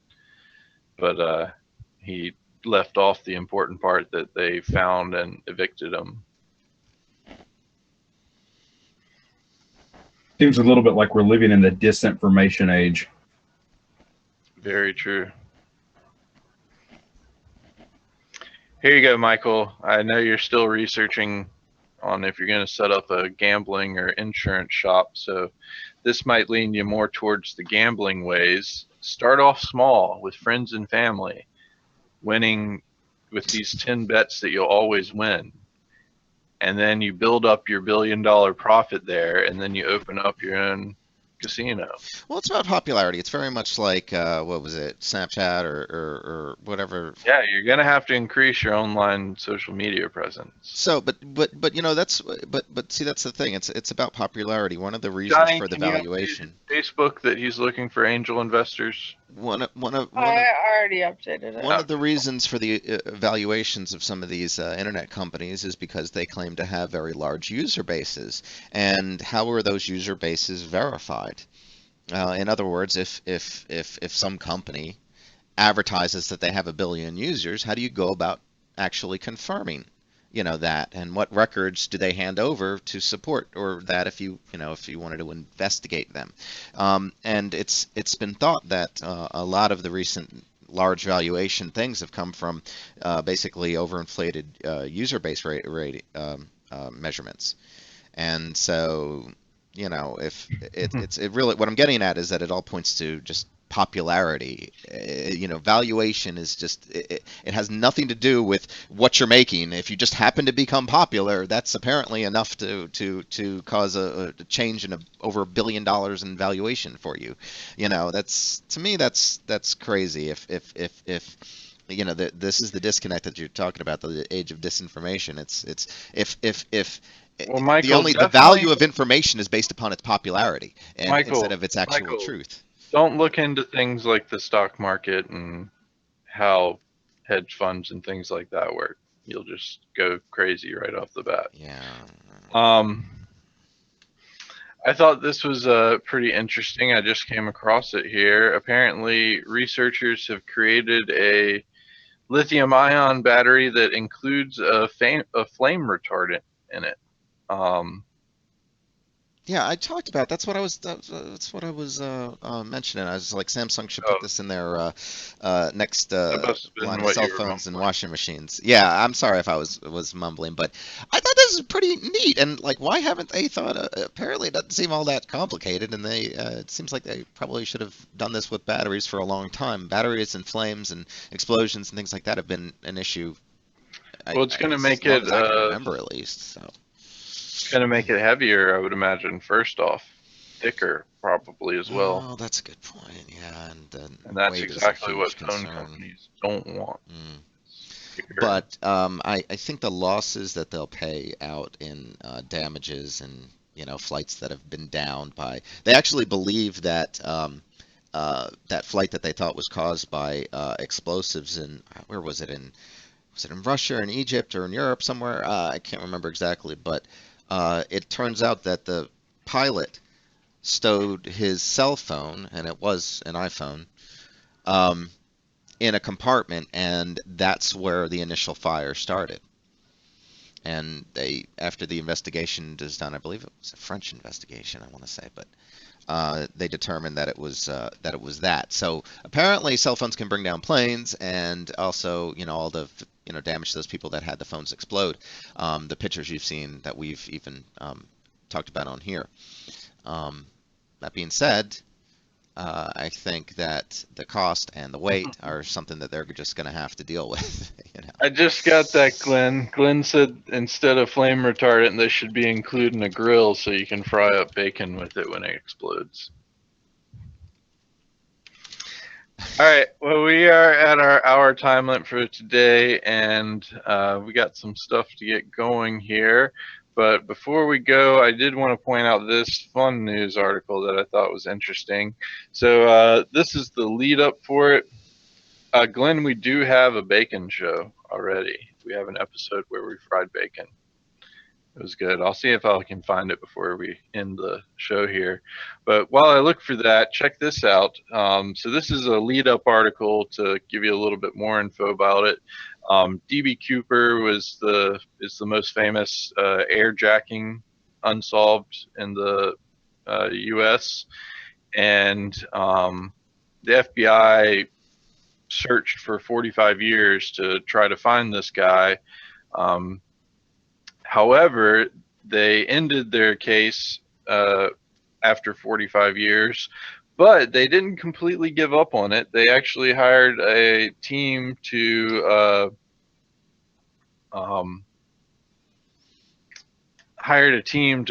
but he left off the important part that they found and evicted him. Seems a little bit like we're living in the disinformation age. Very true. Here you go, Michael. I know you're still researching on if you're going to set up a gambling or insurance shop, so this might lean you more towards the gambling ways. Start off small with friends and family, winning with these 10 bets that you'll always win. And then you build up your $1 billion profit there, and then you open up your own casino. well, it's about popularity. It's very much like what was it, Snapchat or whatever. Yeah, you're going to have to increase your online social media presence. So, but see, that's the thing. It's about popularity. One of the reasons Johnny, for the can you update valuation. Facebook that he's looking for angel investors. One of I already updated it. One of the reasons for the valuations of some of these internet companies is because they claim to have very large user bases. And how are those user bases verified? In other words, if some company advertises that they have 1 billion users, how do you go about actually confirming, that, and what records do they hand over to support or that if you wanted to investigate them? And it's been thought that a lot of the recent large valuation things have come from basically overinflated user base rate measurements. And so, you know, if it really, what I'm getting at is that it all points to just popularity. You know, valuation is just, it has nothing to do with what you're making. If you just happen to become popular, that's apparently enough to cause a change in over $1 billion in valuation for you. You know, that's, to me, that's crazy. If you know, this is the disconnect that you're talking about, the age of disinformation. It's if Well, the value of information is based upon its popularity and instead of its actual Michael, truth. don't look into things like the stock market and how hedge funds and things like that work. You'll just go crazy right off the bat. Yeah. I thought this was pretty interesting. I just came across it here. Apparently, researchers have created a lithium-ion battery that includes a flame retardant in it. Yeah, I talked about that's what I was mentioning. I was like, Samsung should put this in their next That must have been line of what cell you were phones and mumbling. washing machines. Yeah, I'm sorry if I was mumbling, but I thought this was pretty neat. And like, why haven't they thought? Apparently, it doesn't seem all that complicated, and it seems like they probably should have done this with batteries for a long time. Batteries and flames and explosions and things like that have been an issue. Well, it's going to As make long it as I can remember, at least. So. it's going to make it heavier, I would imagine. First off, thicker probably as well. Oh, that's a good point. Yeah, and that's weight is a exactly what huge phone concern. companies don't want. But I think the losses that they'll pay out in damages and, you know, flights that have been downed by, they actually believe that that flight that they thought was caused by explosives in, where was it in Russia, in Egypt, or in Europe somewhere? I can't remember exactly, but it turns out that the pilot stowed his cell phone, and it was an iPhone, in a compartment, and that's where the initial fire started. And they, after the investigation was done, I believe it was a French investigation, I want to say, but they determined that it was that. So apparently, cell phones can bring down planes, and also, you know, all the, you know, damage to those people that had the phones explode. The pictures you've seen that we've even talked about on here. That being said, I think that the cost and the weight are something that they're just going to have to deal with. You know. I just got that, Glenn. Glenn said instead of flame retardant, they should be including a grill so you can fry up bacon with it when it explodes. All right. Well, we are at our hour time limit for today, and we got some stuff to get going here. But before we go, I did want to point out this fun news article that I thought was interesting. So this is the lead up for it. Glenn, we do have a bacon show already. We have an episode where we fried bacon. It was good. I'll see if I can find it before we end the show here. But while I look for that, check this out. So this is a lead-up article to give you a little bit more info about it. DB Cooper is the most famous airjacking unsolved in the U.S. And the FBI searched for 45 years to try to find this guy. However, they ended their case after 45 years, but they didn't completely give up on it. They actually hired a team to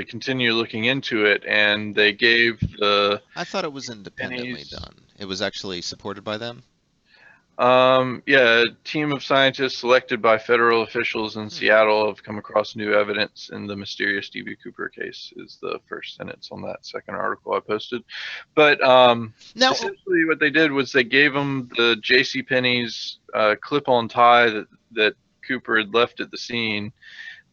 continue looking into it, and they gave the. I thought it was independently pennies. done. It was actually supported by them. Yeah, a team of scientists selected by federal officials in Seattle have come across new evidence in the mysterious DB Cooper case, is the first sentence on that second article I posted. But Now, essentially what they did was they gave them the JCPenney's clip-on tie that Cooper had left at the scene.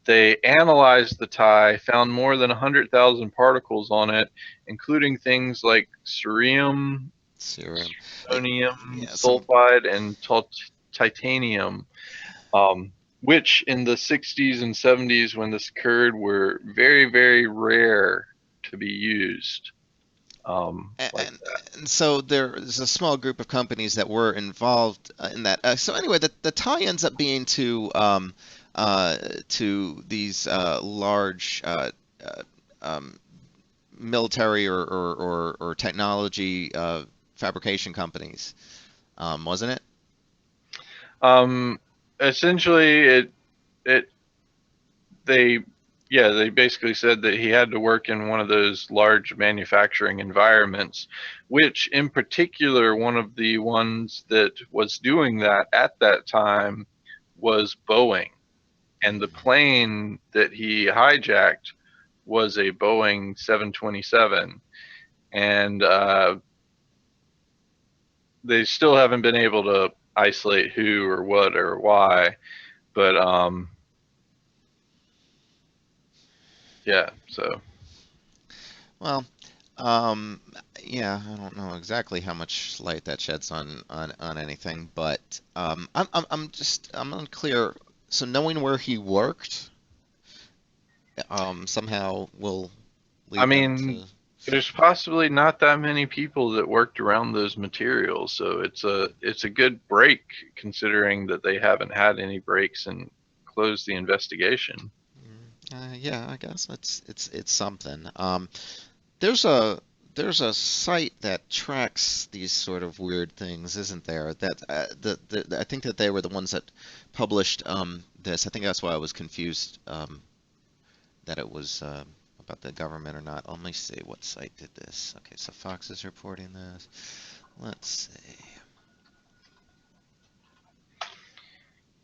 They analyzed the tie, found more than 100,000 particles on it, including things like cerium, serum, ammonium yeah, sulfide, and titanium, which in the 60s and 70s when this occurred were very, very rare to be used. And so there's a small group of companies that were involved in that. So anyway, the tie ends up being to these large military or technology fabrication companies, wasn't it? Essentially, they basically said that he had to work in one of those large manufacturing environments, which in particular, one of the ones that was doing that at that time was Boeing. And the plane that he hijacked was a Boeing 727. And they still haven't been able to isolate who or what or why. But yeah, so. Well, yeah, I don't know exactly how much light that sheds on anything, but I'm unclear. So knowing where he worked, somehow will lead I them mean, there's possibly not that many people that worked around those materials, so it's a good break considering that they haven't had any breaks and closed the investigation. yeah, I guess it's something. There's a site that tracks these sort of weird things, isn't there? That I think that they were the ones that published this. I think that's why I was confused that it was about the government or not. Let me see what site did this. Okay, so Fox is reporting this. Let's see.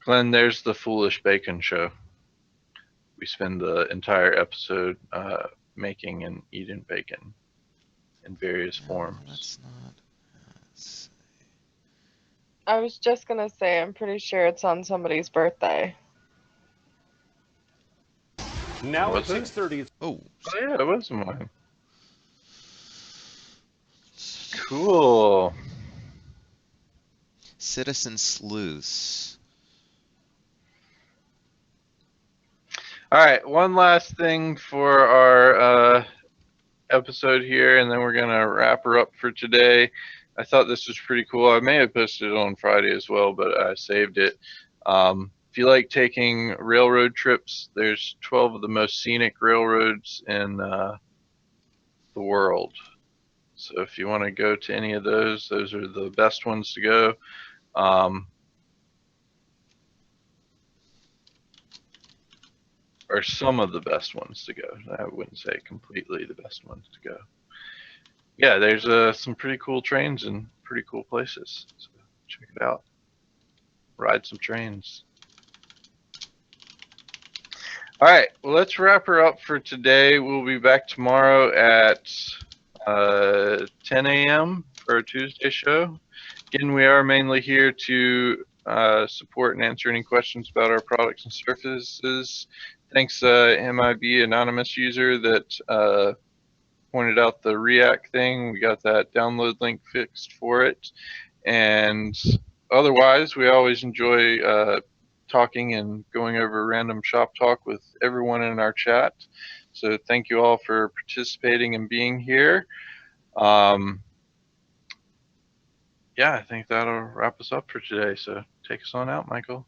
Glenn, there's the Foolish Bacon Show. We spend the entire episode making and eating bacon in various No, forms. that's not. Let's I was just gonna say, I'm pretty sure it's on somebody's birthday. Now Was at it? 6:30. Oh, Oh yeah, it was mine. Cool. Citizen Sleuths. All right, one last thing for our episode here, and then we're gonna wrap her up for today. I thought this was pretty cool. I may have posted it on Friday as well, but I saved it. If you like taking railroad trips, there's 12 of the most scenic railroads in the world. So if you want to go to any of those are the best ones to go. Or some of the best ones to go. I wouldn't say completely the best ones to go. Yeah, there's some pretty cool trains and pretty cool places. So check it out. Ride some trains. All right, well, let's wrap her up for today. We'll be back tomorrow at 10 a.m. for our Tuesday show. Again, we are mainly here to support and answer any questions about our products and services. Thanks, MIB anonymous user that pointed out the React thing. We got that download link fixed for it. And otherwise, we always enjoy talking and going over random shop talk with everyone in our chat. So thank you all for participating and being here. Yeah, I think that'll wrap us up for today. So take us on out, Michael.